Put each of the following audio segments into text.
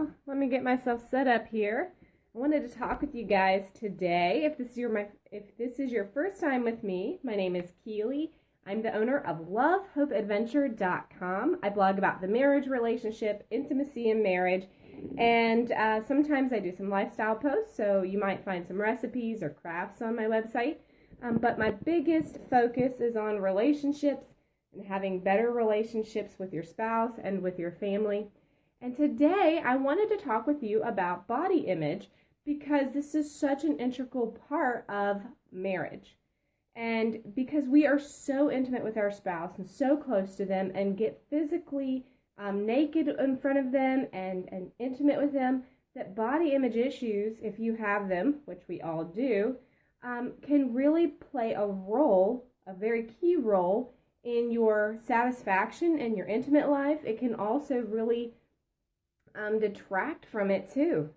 Well, let me get myself set up here. I wanted to talk with you guys today. If this is your first time with me, my name is Keely. I'm the owner of lovehopeadventure.com. I blog about the marriage relationship, intimacy in marriage, and sometimes I do some lifestyle posts, so you might find some recipes or crafts on my website. But my biggest focus is on relationships and having better relationships with your spouse and with your family. And today I wanted to talk with you about body image because this is such an integral part of marriage. And because we are so intimate with our spouse and so close to them and get physically naked in front of them and intimate with them, that body image issues, if you have them, which we all do, can really play a role, a very key role in your satisfaction and your intimate life. It can also really detract from it too.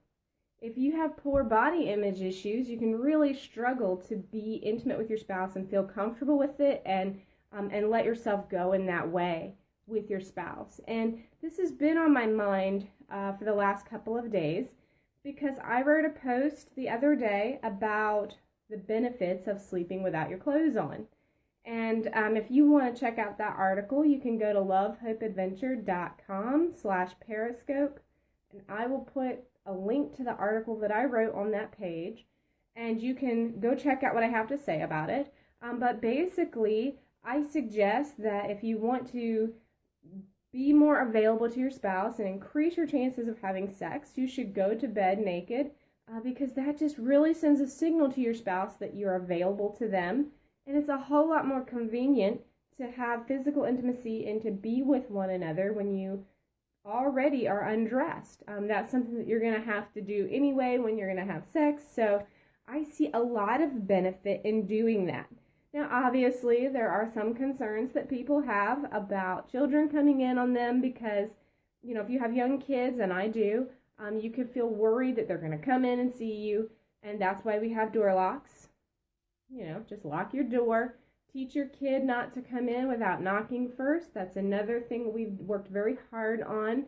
If you have poor body image issues, you can really struggle to be intimate with your spouse and feel comfortable with it and let yourself go in that way with your spouse. And this has been on my mind for the last couple of days because I wrote a post the other day about the benefits of sleeping without your clothes on. And if you want to check out that article, you can go to lovehopeadventure.com/periscope, and I will put a link to the article that I wrote on that page, and you can go check out what I have to say about it. But basically, I suggest that if you want to be more available to your spouse and increase your chances of having sex, you should go to bed naked because that just really sends a signal to your spouse that you're available to them. And it's a whole lot more convenient to have physical intimacy and to be with one another when you already are undressed. That's something that you're going to have to do anyway when you're going to have sex. So I see a lot of benefit in doing that. Now, obviously, there are some concerns that people have about children coming in on them because, you know, if you have young kids, and I do, you could feel worried that they're going to come in and see you, and that's why we have door locks. You know, just lock your door. Teach your kid not to come in without knocking first. That's another thing we've worked very hard on.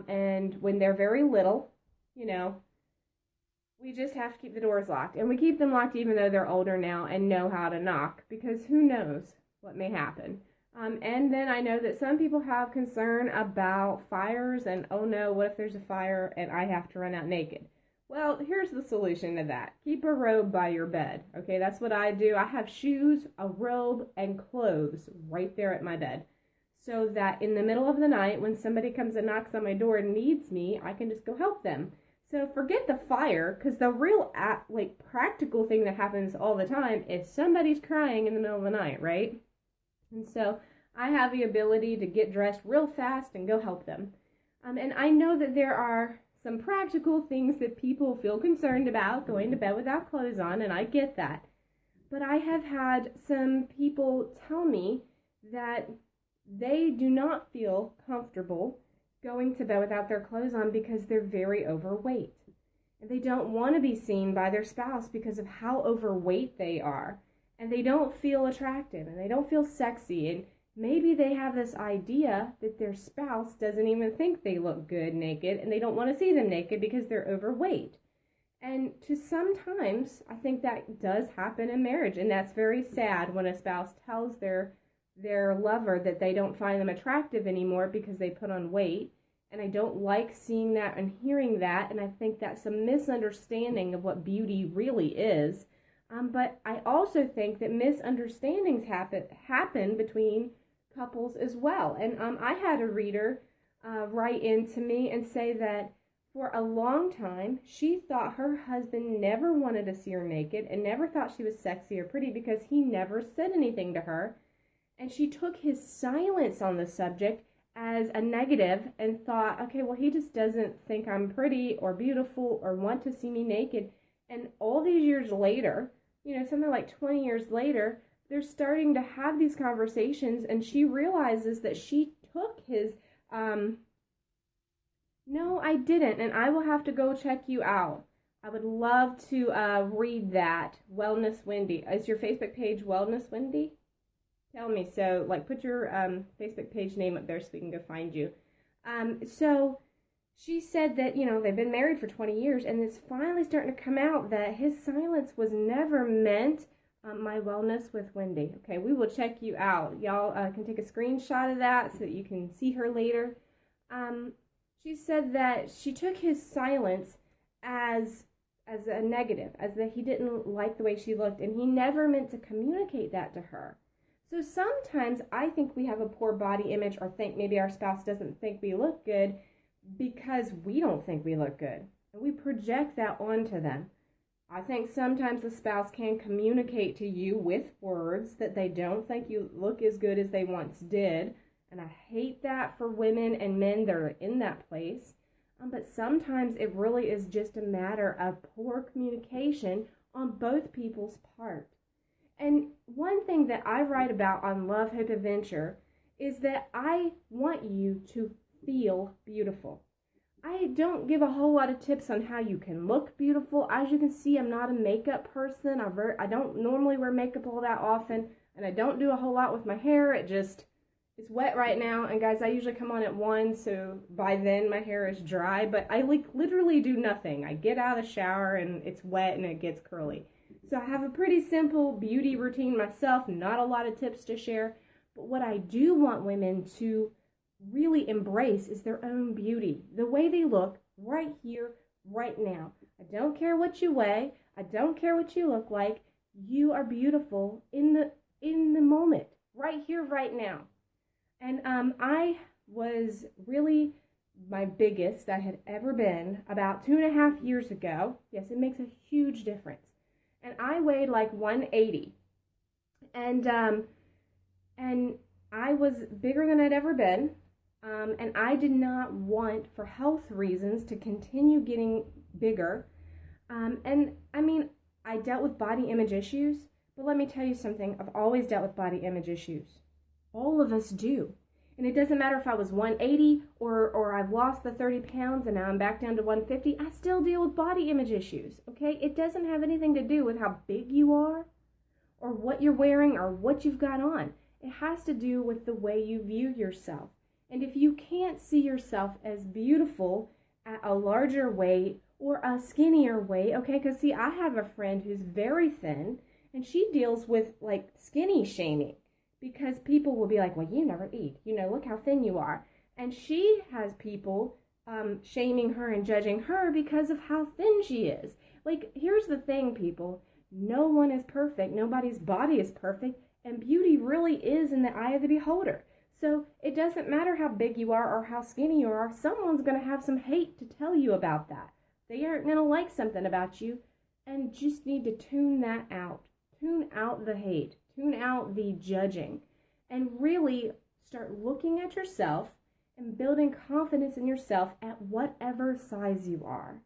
And when they're very little, you know, we just have to keep the doors locked. And we keep them locked even though they're older now and know how to knock, because who knows what may happen. And then I know that some people have concern about fires and, oh no, what if there's a fire and I have to run out naked? Well, here's the solution to that. Keep a robe by your bed. Okay, that's what I do. I have shoes, a robe, and clothes right there at my bed. So that in the middle of the night, when somebody comes and knocks on my door and needs me, I can just go help them. So forget the fire, because the real practical thing that happens all the time is somebody's crying in the middle of the night, right? And so I have the ability to get dressed real fast and go help them. And I know that there are some practical things that people feel concerned about going to bed without clothes on, and I get that. But I have had some people tell me that they do not feel comfortable going to bed without their clothes on because they're very overweight. And they don't want to be seen by their spouse because of how overweight they are. And they don't feel attractive, and they don't feel sexy, and maybe they have this idea that their spouse doesn't even think they look good naked, and they don't want to see them naked because they're overweight. And to sometimes, I think that does happen in marriage, and that's very sad when a spouse tells their lover that they don't find them attractive anymore because they put on weight. And I don't like seeing that and hearing that, and I think that's a misunderstanding of what beauty really is. But I also think that misunderstandings happen between couples as well. And I had a reader write in to me and say that for a long time she thought her husband never wanted to see her naked and never thought she was sexy or pretty because he never said anything to her. And she took his silence on the subject as a negative and thought, okay, well, he just doesn't think I'm pretty or beautiful or want to see me naked. And all these years later, you know, something like 20 years later, they're starting to have these conversations, and she realizes that she took his, no, I didn't, and I will have to go check you out. I would love to read that. Wellness Wendy. Is your Facebook page Wellness Wendy? Tell me. So, like, put your Facebook page name up there so we can go find you. So she said that, they've been married for 20 years, and it's finally starting to come out that his silence was never meant my wellness with Wendy. Okay, we will check you out. Y'all can take a screenshot of that so that you can see her later. She said that she took his silence as a negative, as that he didn't like the way she looked, and he never meant to communicate that to her. So sometimes I think we have a poor body image, or think maybe our spouse doesn't think we look good because we don't think we look good, and we project that onto them. I think sometimes the spouse can communicate to you with words that they don't think you look as good as they once did, and I hate that for women and men that are in that place. But sometimes it really is just a matter of poor communication on both people's part. And one thing that I write about on Love, Hope, Adventure is that I want you to feel beautiful. I don't give a whole lot of tips on how you can look beautiful. As you can see, I'm not a makeup person. I don't normally wear makeup all that often, and I don't do a whole lot with my hair. It's wet right now, and guys, I usually come on at 1, so by then my hair is dry, but I literally do nothing. I get out of the shower, and it's wet, and it gets curly. So I have a pretty simple beauty routine myself, not a lot of tips to share, but what I do want women to really embrace is their own beauty, the way they look right here, right now. I don't care what you weigh. I don't care what you look like. You are beautiful in the moment, right here, right now. And I was really my biggest I had ever been about 2.5 years ago. Yes, it makes a huge difference. And I weighed like 180. And I was bigger than I'd ever been. And I did not want, for health reasons, to continue getting bigger. And I mean, I dealt with body image issues, but let me tell you something. I've always dealt with body image issues. All of us do. And it doesn't matter if I was 180 or I've lost the 30 pounds and now I'm back down to 150. I still deal with body image issues, okay? It doesn't have anything to do with how big you are or what you're wearing or what you've got on. It has to do with the way you view yourself. And if you can't see yourself as beautiful at a larger weight or a skinnier weight, okay, because see, I have a friend who's very thin and she deals with like skinny shaming because people will be like, well, you never eat, look how thin you are. And she has people shaming her and judging her because of how thin she is. Like, here's the thing, people. No one is perfect. Nobody's body is perfect. And beauty really is in the eye of the beholder. So it doesn't matter how big you are or how skinny you are. Someone's going to have some hate to tell you about that. They aren't going to like something about you, and just need to tune that out. Tune out the hate. Tune out the judging. And really start looking at yourself and building confidence in yourself at whatever size you are.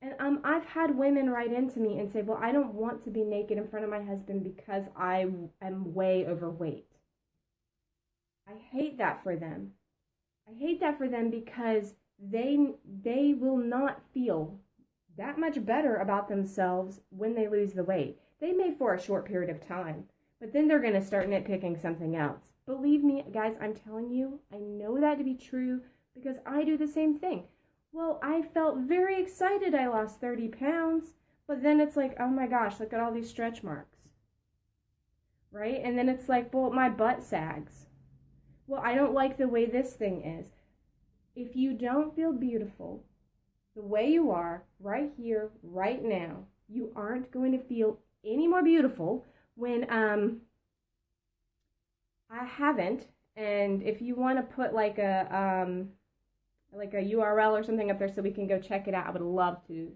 And I've had women write into me and say, well, I don't want to be naked in front of my husband because I am way overweight. I hate that for them. I hate that for them because they will not feel that much better about themselves when they lose the weight. They may for a short period of time, but then they're going to start nitpicking something else. Believe me, guys, I'm telling you, I know that to be true because I do the same thing. Well, I felt very excited I lost 30 pounds, but then it's like, oh my gosh, look at all these stretch marks, right? And then it's like, well, my butt sags. Well, I don't like the way this thing is. If you don't feel beautiful the way you are right here, right now, you aren't going to feel any more beautiful when I haven't. And if you want to put like a URL or something up there so we can go check it out, I would love to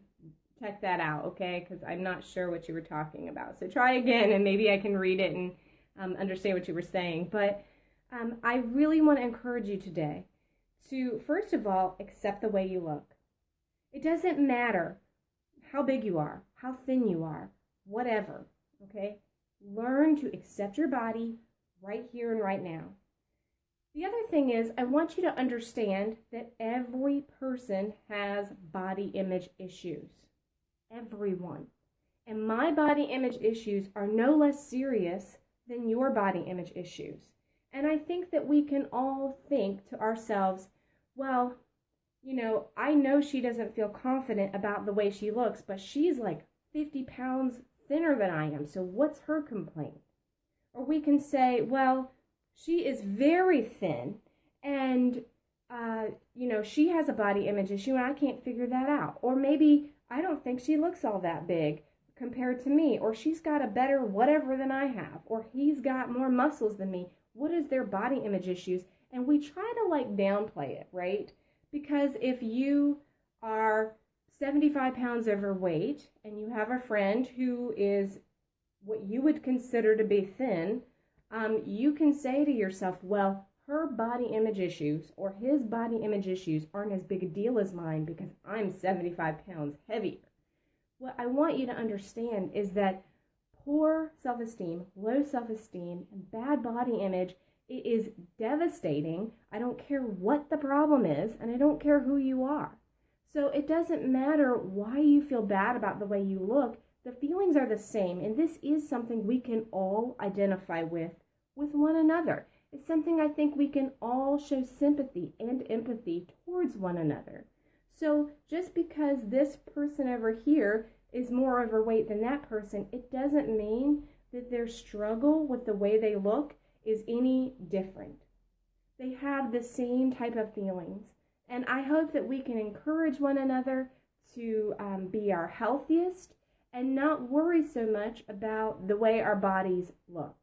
check that out, okay? Because I'm not sure what you were talking about. So try again and maybe I can read it and understand what you were saying. But I really want to encourage you today to, first of all, accept the way you look. It doesn't matter how big you are, how thin you are, whatever, okay? Learn to accept your body right here and right now. The other thing is, I want you to understand that every person has body image issues. Everyone. And my body image issues are no less serious than your body image issues. And I think that we can all think to ourselves, well, I know she doesn't feel confident about the way she looks, but she's like 50 pounds thinner than I am. So what's her complaint? Or we can say, well, she is very thin and, she has a body image issue and I can't figure that out. Or maybe I don't think she looks all that big compared to me. Or she's got a better whatever than I have. Or he's got more muscles than me. What is their body image issues? And we try to downplay it, right? Because if you are 75 pounds overweight and you have a friend who is what you would consider to be thin, you can say to yourself, well, her body image issues or his body image issues aren't as big a deal as mine because I'm 75 pounds heavier. What I want you to understand is that poor self-esteem, low self-esteem, and bad body image, it is devastating. I don't care what the problem is, and I don't care who you are. So it doesn't matter why you feel bad about the way you look. The feelings are the same, and this is something we can all identify with one another. It's something I think we can all show sympathy and empathy towards one another. So just because this person over here is more overweight than that person, it doesn't mean that their struggle with the way they look is any different. They have the same type of feelings. And I hope that we can encourage one another to be our healthiest and not worry so much about the way our bodies look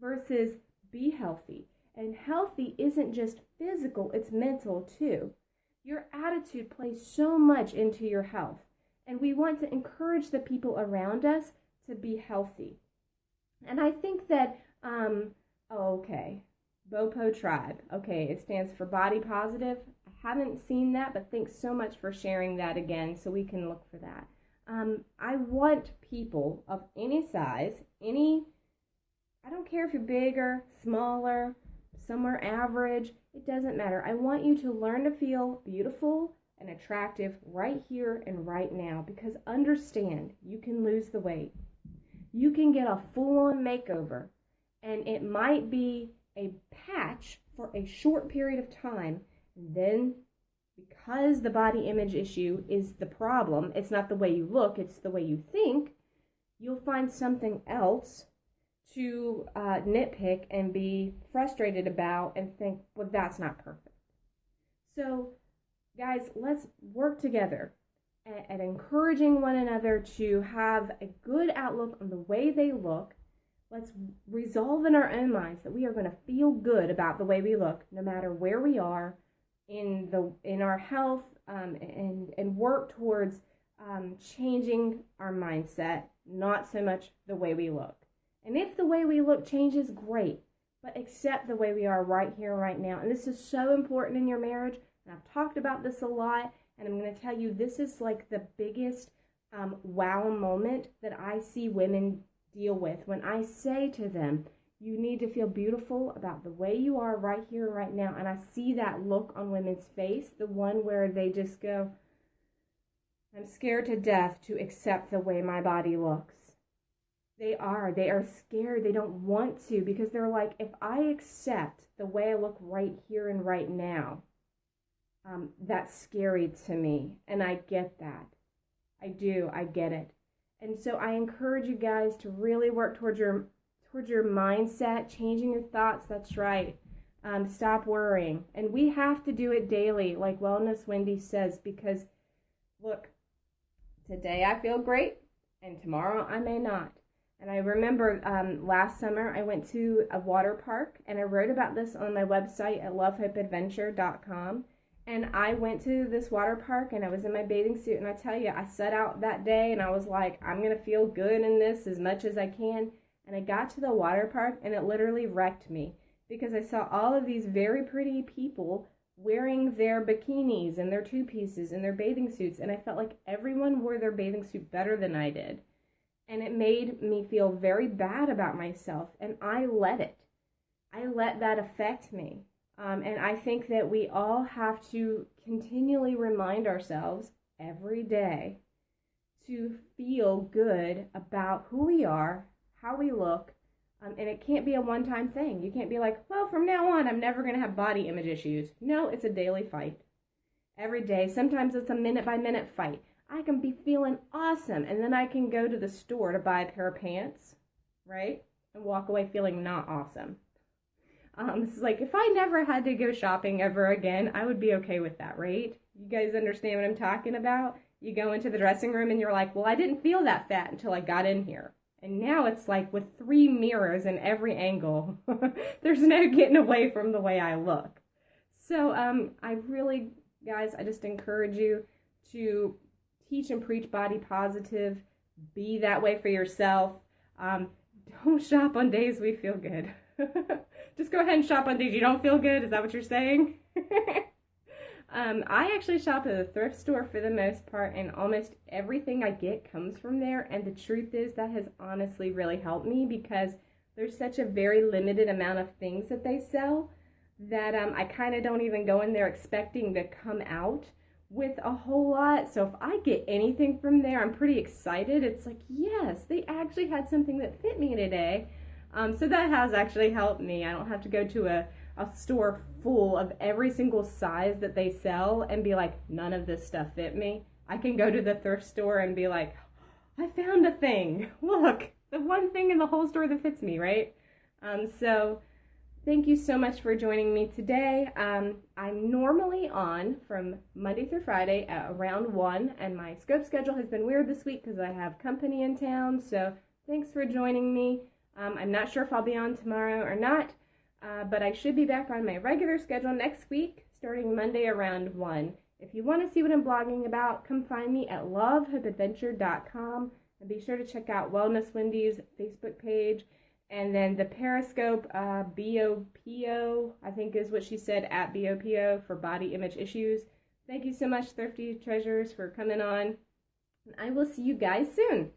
versus be healthy. And healthy isn't just physical, it's mental too. Your attitude plays so much into your health. And we want to encourage the people around us to be healthy. And I think that, BOPO Tribe. Okay, it stands for Body Positive. I haven't seen that, but thanks so much for sharing that again so we can look for that. I want people of any size, I don't care if you're bigger, smaller, somewhere average, it doesn't matter. I want you to learn to feel beautiful and attractive right here and right now, because understand, you can lose the weight. You can get a full-on makeover, and it might be a patch for a short period of time, and then because the body image issue is the problem, it's not the way you look, it's the way you think, you'll find something else to nitpick and be frustrated about and think, well, that's not perfect. So, guys, let's work together at encouraging one another to have a good outlook on the way they look. Let's resolve in our own minds that we are going to feel good about the way we look, no matter where we are in our health, and work towards changing our mindset, not so much the way we look. And if the way we look changes, great, but accept the way we are right here, right now. And this is so important in your marriage. And I've talked about this a lot, and I'm going to tell you this is like the biggest wow moment that I see women deal with when I say to them, you need to feel beautiful about the way you are right here and right now. And I see that look on women's face, the one where they just go, I'm scared to death to accept the way my body looks. They are scared. They don't want to, because they're like, if I accept the way I look right here and right now, that's scary to me. And I get that. I do. I get it. And so I encourage you guys to really work towards your mindset, changing your thoughts. That's right. Stop worrying. And we have to do it daily, like Wellness Wendy says, because look, today I feel great and tomorrow I may not. And I remember last summer I went to a water park, and I wrote about this on my website at lovehopeadventure.com. And I went to this water park, and I was in my bathing suit, and I tell you, I set out that day, and I was like, I'm going to feel good in this as much as I can. And I got to the water park, and it literally wrecked me, because I saw all of these very pretty people wearing their bikinis and their two-pieces and their bathing suits, and I felt like everyone wore their bathing suit better than I did. And it made me feel very bad about myself, and I let it. I let that affect me. And I think that we all have to continually remind ourselves every day to feel good about who we are, how we look, and it can't be a one-time thing. You can't be like, well, from now on, I'm never going to have body image issues. No, it's a daily fight. every day. Sometimes it's a minute-by-minute fight. I can be feeling awesome, and then I can go to the store to buy a pair of pants, right? And walk away feeling not awesome. This is like, if I never had to go shopping ever again, I would be okay with that, right? You guys understand what I'm talking about? You go into the dressing room and you're like, well, I didn't feel that fat until I got in here. And now it's like with 3 mirrors in every angle, there's no getting away from the way I look. So I really, guys, I just encourage you to teach and preach body positive. Be that way for yourself. Don't shop on days we feel good. Just go ahead and shop on days you don't feel good. Is that what you're saying? I actually shop at a thrift store for the most part, and almost everything I get comes from there. And the truth is that has honestly really helped me, because there's such a very limited amount of things that they sell that I kind of don't even go in there expecting to come out with a whole lot. So if I get anything from there, I'm pretty excited. It's like, yes, they actually had something that fit me today. So that has actually helped me. I don't have to go to a store full of every single size that they sell and be like, none of this stuff fit me. I can go to the thrift store and be like, I found a thing. Look, the one thing in the whole store that fits me, right? So thank you so much for joining me today. I'm normally on from Monday through Friday at around 1, and my scope schedule has been weird this week because I have company in town. So thanks for joining me. I'm not sure if I'll be on tomorrow or not, but I should be back on my regular schedule next week, starting Monday around 1. If you want to see what I'm blogging about, come find me at lovehopeadventure.com, and be sure to check out Wellness Wendy's Facebook page, and then the Periscope, BOPO, I think is what she said, at BOPO for body image issues. Thank you so much, Thrifty Treasures, for coming on, and I will see you guys soon.